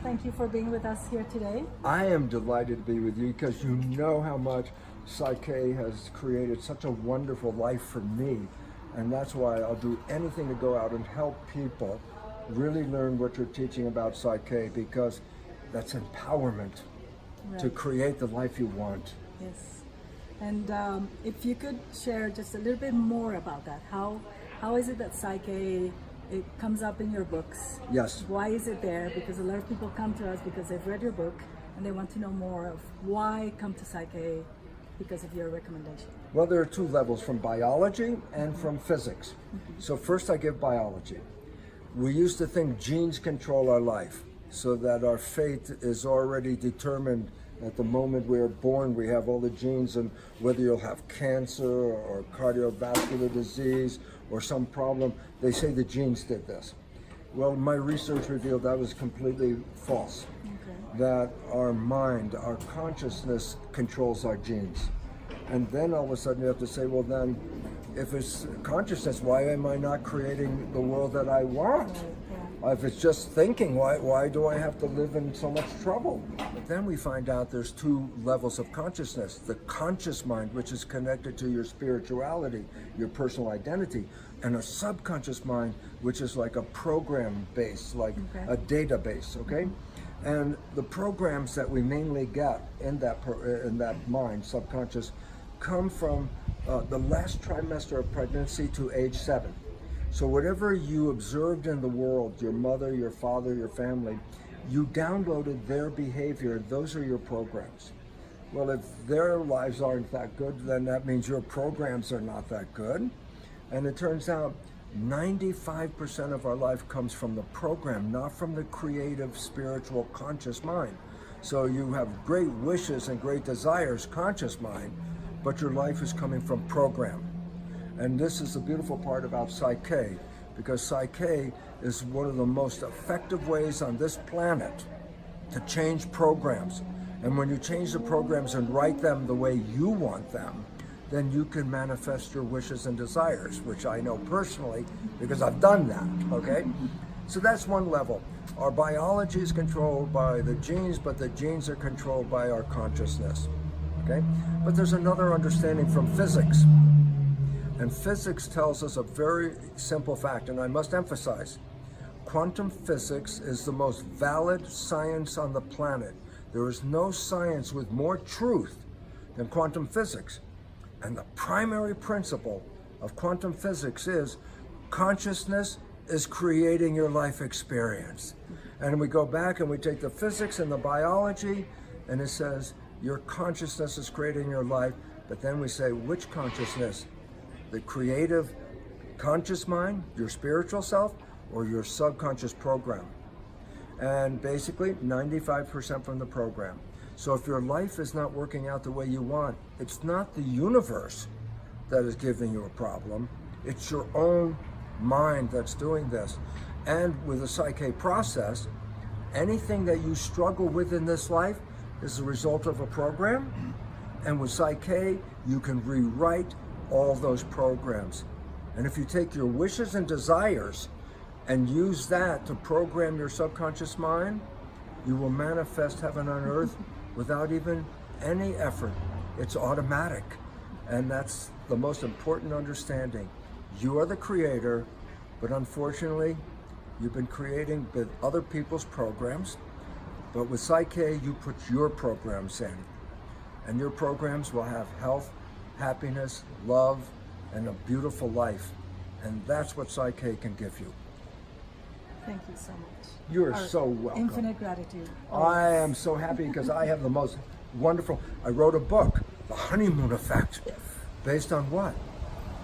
Thank you for being with us here today. I am delighted to be with you because you know how much PSYCH-K has created such a wonderful life for me. And that's why I'll do anything to go out and help people really learn what you're teaching about PSYCH-K, because that's empowerment to create the life you want. Yes. And if you could share just a little bit more about that. How is it that PSYCH-K, it comes up in your books? Yes. Why is it there? Because a lot of people come to us because they've read your book and they want to know more of why come to PSYCH-K because of your recommendation. Well, there are two levels, from biology and from physics. So first I give biology. We used to think genes control our life, so that our fate is already determined at the moment we are born. We have all the genes, and whether you'll have cancer or cardiovascular disease or some problem, they say the genes did this. Well, my research revealed that was completely false. That our mind, our consciousness controls our genes. And then all of a sudden you have to say, well then, if it's consciousness, why am I not creating the world that I want? If it's just thinking, why do I have to live in so much trouble? But then we find out there's two levels of consciousness. The conscious mind, which is connected to your spirituality, your personal identity, and a subconscious mind, which is like a program base, like a database, okay? And the programs that we mainly get in that mind, subconscious, come from the last trimester of pregnancy to age 7. So whatever you observed in the world, your mother, your father, your family, you downloaded their behavior. Those are your programs. Well, if their lives aren't that good, then that means your programs are not that good. And it turns out 95% of our life comes from the program, not from the creative, spiritual, conscious mind. So you have great wishes and great desires, conscious mind, but your life is coming from program. And this is the beautiful part about PSYCH-K, because PSYCH-K is one of the most effective ways on this planet to change programs. And when you change the programs and write them the way you want them, then you can manifest your wishes and desires, which I know personally because I've done that, okay? So that's one level. Our biology is controlled by the genes, but the genes are controlled by our consciousness, okay? But there's another understanding from physics. And physics tells us a very simple fact, and I must emphasize, quantum physics is the most valid science on the planet. There is no science with more truth than quantum physics. And the primary principle of quantum physics is consciousness is creating your life experience. And we go back and we take the physics and the biology, and it says your consciousness is creating your life. But then we say, which consciousness? The creative conscious mind, your spiritual self, or your subconscious program? And basically 95% from the program. So if your life is not working out the way you want, it's not the universe that is giving you a problem. It's your own mind that's doing this. And with the PSYCH-K process, anything that you struggle with in this life is a result of a program. And with PSYCH-K, you can rewrite all those programs. And if you take your wishes and desires and use that to program your subconscious mind, you will manifest heaven on earth without even any effort. It's automatic. And that's the most important understanding. You are the creator, but unfortunately, you've been creating with other people's programs. But with PSYCH-K, you put your programs in. And your programs will have health, happiness, love, and a beautiful life. And that's what PSYCH-K can give you. Thank you so much. You're so welcome. Infinite gratitude. I am so happy because I have the most wonderful, I wrote a book, The Honeymoon Effect. Based on what?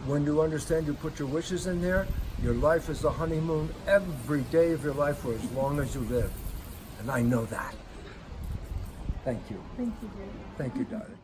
When you understand, you put your wishes in there, your life is the honeymoon every day of your life for as long as you live. And I know that. Thank you. Thank you, dear. Thank you, darling.